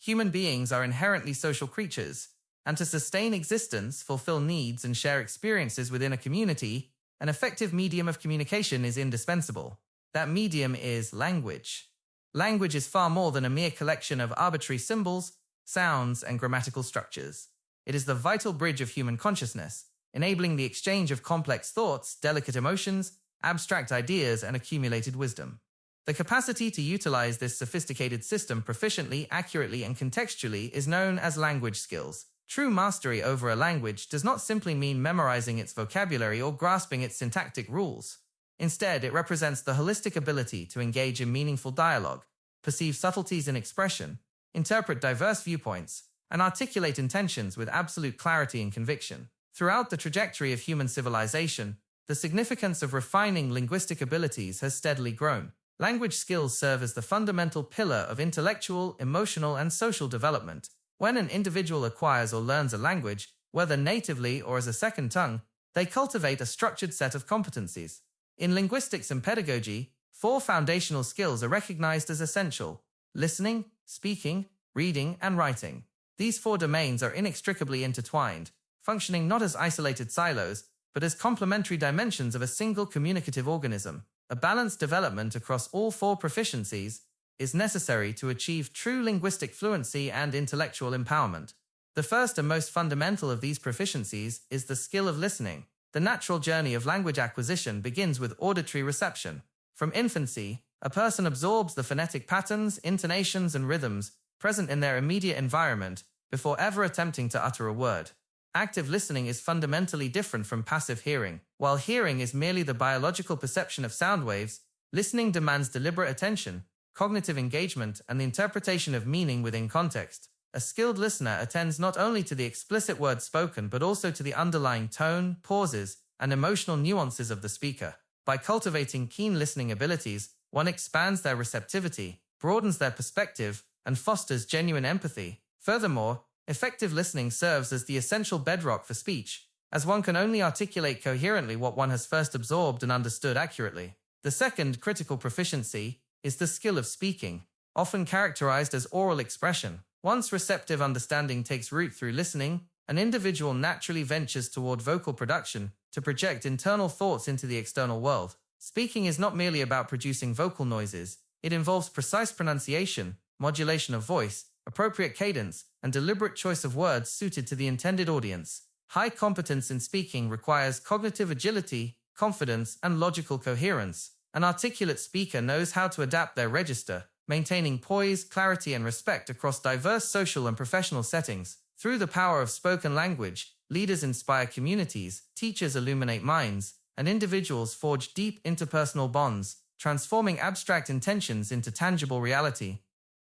Human beings are inherently social creatures, and to sustain existence, fulfill needs, and share experiences within a community, an effective medium of communication is indispensable. That medium is language. Language is far more than a mere collection of arbitrary symbols, sounds, and grammatical structures. It is the vital bridge of human consciousness, enabling the exchange of complex thoughts, delicate emotions, abstract ideas, and accumulated wisdom. The capacity to utilize this sophisticated system proficiently, accurately, and contextually is known as language skills. True mastery over a language does not simply mean memorizing its vocabulary or grasping its syntactic rules. Instead, it represents the holistic ability to engage in meaningful dialogue, perceive subtleties in expression, interpret diverse viewpoints, and articulate intentions with absolute clarity and conviction. Throughout the trajectory of human civilization, the significance of refining linguistic abilities has steadily grown. Language skills serve as the fundamental pillar of intellectual, emotional, and social development. When an individual acquires or learns a language, whether natively or as a second tongue, they cultivate a structured set of competencies. In linguistics and pedagogy, 4 foundational skills are recognized as essential: listening, speaking, reading, and writing. These 4 domains are inextricably intertwined, functioning not as isolated silos, but as complementary dimensions of a single communicative organism. A balanced development across all 4 proficiencies is necessary to achieve true linguistic fluency and intellectual empowerment. The first and most fundamental of these proficiencies is the skill of listening. The natural journey of language acquisition begins with auditory reception. From infancy, a person absorbs the phonetic patterns, intonations, and rhythms present in their immediate environment before ever attempting to utter a word. Active listening is fundamentally different from passive hearing. While hearing is merely the biological perception of sound waves, listening demands deliberate attention, cognitive engagement, and the interpretation of meaning within context. A skilled listener attends not only to the explicit words spoken but also to the underlying tone, pauses, and emotional nuances of the speaker. By cultivating keen listening abilities, one expands their receptivity, broadens their perspective, and fosters genuine empathy. Furthermore, effective listening serves as the essential bedrock for speech, as one can only articulate coherently what one has first absorbed and understood accurately. The second critical proficiency is the skill of speaking, often characterized as oral expression. Once receptive understanding takes root through listening, an individual naturally ventures toward vocal production to project internal thoughts into the external world. Speaking is not merely about producing vocal noises. It involves precise pronunciation, modulation of voice, appropriate cadence, and deliberate choice of words suited to the intended audience. High competence in speaking requires cognitive agility, confidence, and logical coherence. An articulate speaker knows how to adapt their register, maintaining poise, clarity, and respect across diverse social and professional settings. Through the power of spoken language, leaders inspire communities, teachers illuminate minds, and individuals forge deep interpersonal bonds, transforming abstract intentions into tangible reality.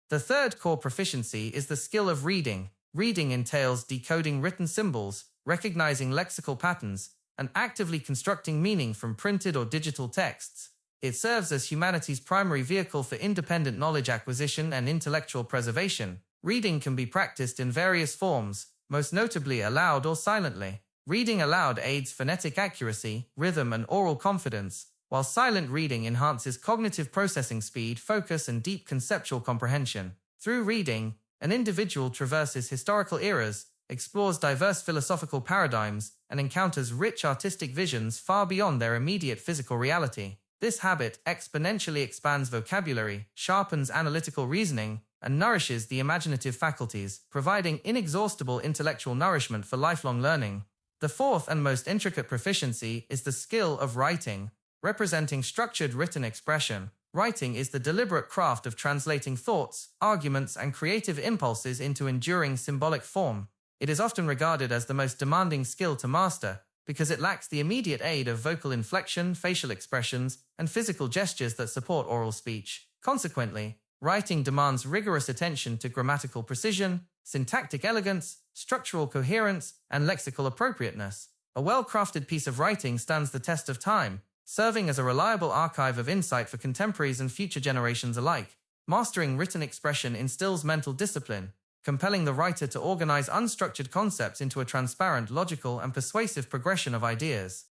The third core proficiency is the skill of reading. Reading entails decoding written symbols, recognizing lexical patterns, and actively constructing meaning from printed or digital texts. It serves as humanity's primary vehicle for independent knowledge acquisition and intellectual preservation. Reading can be practiced in various forms, most notably aloud or silently. Reading aloud aids phonetic accuracy, rhythm, and oral confidence, while silent reading enhances cognitive processing speed, focus, and deep conceptual comprehension. Through reading, an individual traverses historical eras, explores diverse philosophical paradigms, and encounters rich artistic visions far beyond their immediate physical reality. This habit exponentially expands vocabulary, sharpens analytical reasoning, and nourishes the imaginative faculties, providing inexhaustible intellectual nourishment for lifelong learning. The fourth and most intricate proficiency is the skill of writing, representing structured written expression. Writing is the deliberate craft of translating thoughts, arguments, and creative impulses into enduring symbolic form. It is often regarded as the most demanding skill to master, because it lacks the immediate aid of vocal inflection, facial expressions, and physical gestures that support oral speech. Consequently, writing demands rigorous attention to grammatical precision, syntactic elegance, structural coherence, and lexical appropriateness. A well-crafted piece of writing stands the test of time, serving as a reliable archive of insight for contemporaries and future generations alike. Mastering written expression instills mental discipline, compelling the writer to organize unstructured concepts into a transparent, logical, and persuasive progression of ideas.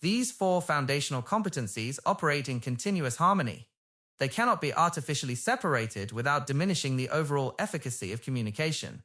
These 4 foundational competencies operate in continuous harmony. They cannot be artificially separated without diminishing the overall efficacy of communication.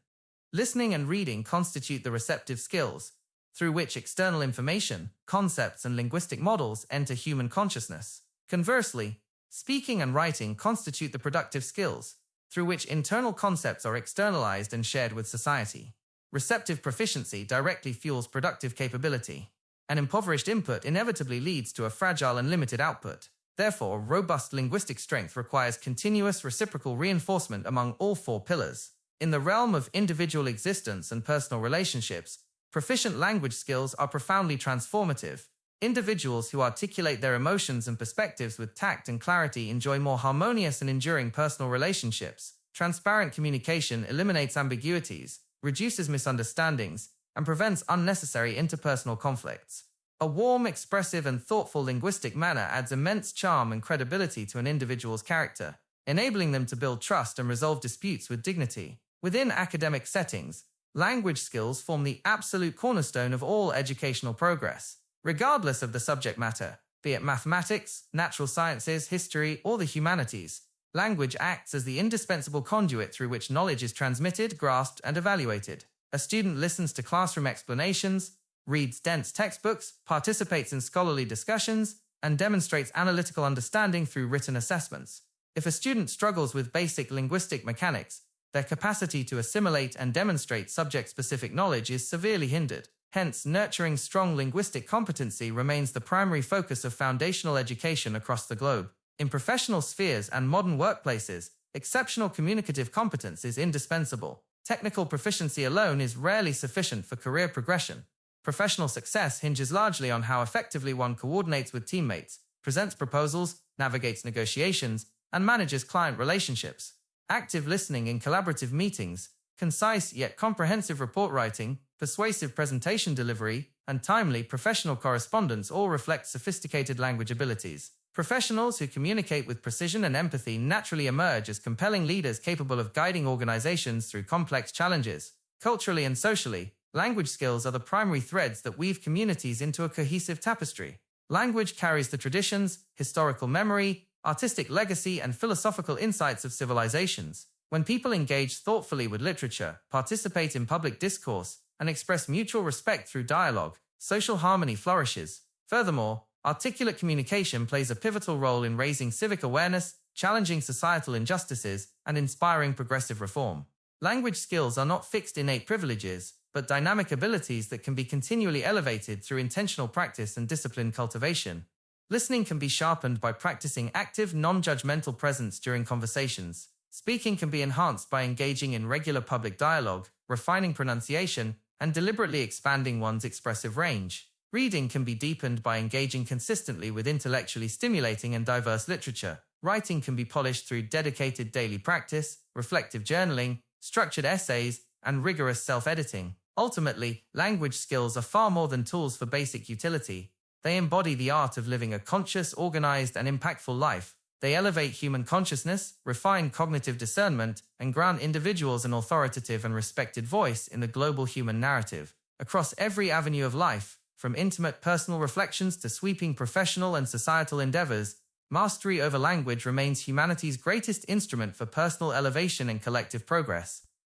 Listening and reading constitute the receptive skills, through which external information, concepts, and linguistic models enter human consciousness. Conversely, speaking and writing constitute the productive skills, through which internal concepts are externalized and shared with society. Receptive proficiency directly fuels productive capability. An impoverished input inevitably leads to a fragile and limited output. Therefore, robust linguistic strength requires continuous reciprocal reinforcement among all four pillars. In the realm of individual existence and personal relationships, proficient language skills are profoundly transformative. Individuals who articulate their emotions and perspectives with tact and clarity enjoy more harmonious and enduring personal relationships. Transparent communication eliminates ambiguities, reduces misunderstandings, and prevents unnecessary interpersonal conflicts. A warm, expressive, and thoughtful linguistic manner adds immense charm and credibility to an individual's character, enabling them to build trust and resolve disputes with dignity. Within academic settings, language skills form the absolute cornerstone of all educational progress. Regardless of the subject matter, be it mathematics, natural sciences, history, or the humanities, language acts as the indispensable conduit through which knowledge is transmitted, grasped, and evaluated. A student listens to classroom explanations, reads dense textbooks, participates in scholarly discussions, and demonstrates analytical understanding through written assessments. If a student struggles with basic linguistic mechanics, their capacity to assimilate and demonstrate subject-specific knowledge is severely hindered. Hence, nurturing strong linguistic competency remains the primary focus of foundational education across the globe. In professional spheres and modern workplaces, exceptional communicative competence is indispensable. Technical proficiency alone is rarely sufficient for career progression. Professional success hinges largely on how effectively one coordinates with teammates, presents proposals, navigates negotiations, and manages client relationships. Active listening in collaborative meetings, concise yet comprehensive report writing, persuasive presentation delivery, and timely professional correspondence all reflect sophisticated language abilities. Professionals who communicate with precision and empathy naturally emerge as compelling leaders capable of guiding organizations through complex challenges. Culturally and socially, language skills are the primary threads that weave communities into a cohesive tapestry. Language carries the traditions, historical memory, artistic legacy, and philosophical insights of civilizations. When people engage thoughtfully with literature, participate in public discourse, and express mutual respect through dialogue, social harmony flourishes. Furthermore, articulate communication plays a pivotal role in raising civic awareness, challenging societal injustices, and inspiring progressive reform. Language skills are not fixed innate privileges, but dynamic abilities that can be continually elevated through intentional practice and disciplined cultivation. Listening can be sharpened by practicing active, non-judgmental presence during conversations. Speaking can be enhanced by engaging in regular public dialogue, refining pronunciation, and deliberately expanding one's expressive range. Reading can be deepened by engaging consistently with intellectually stimulating and diverse literature. Writing can be polished through dedicated daily practice, reflective journaling, structured essays, and rigorous self-editing. Ultimately, language skills are far more than tools for basic utility. They embody the art of living a conscious, organized, and impactful life. They elevate human consciousness, refine cognitive discernment, and grant individuals an authoritative and respected voice in the global human narrative. Across every avenue of life, from intimate personal reflections to sweeping professional and societal endeavors, mastery over language remains humanity's greatest instrument for personal elevation and collective progress.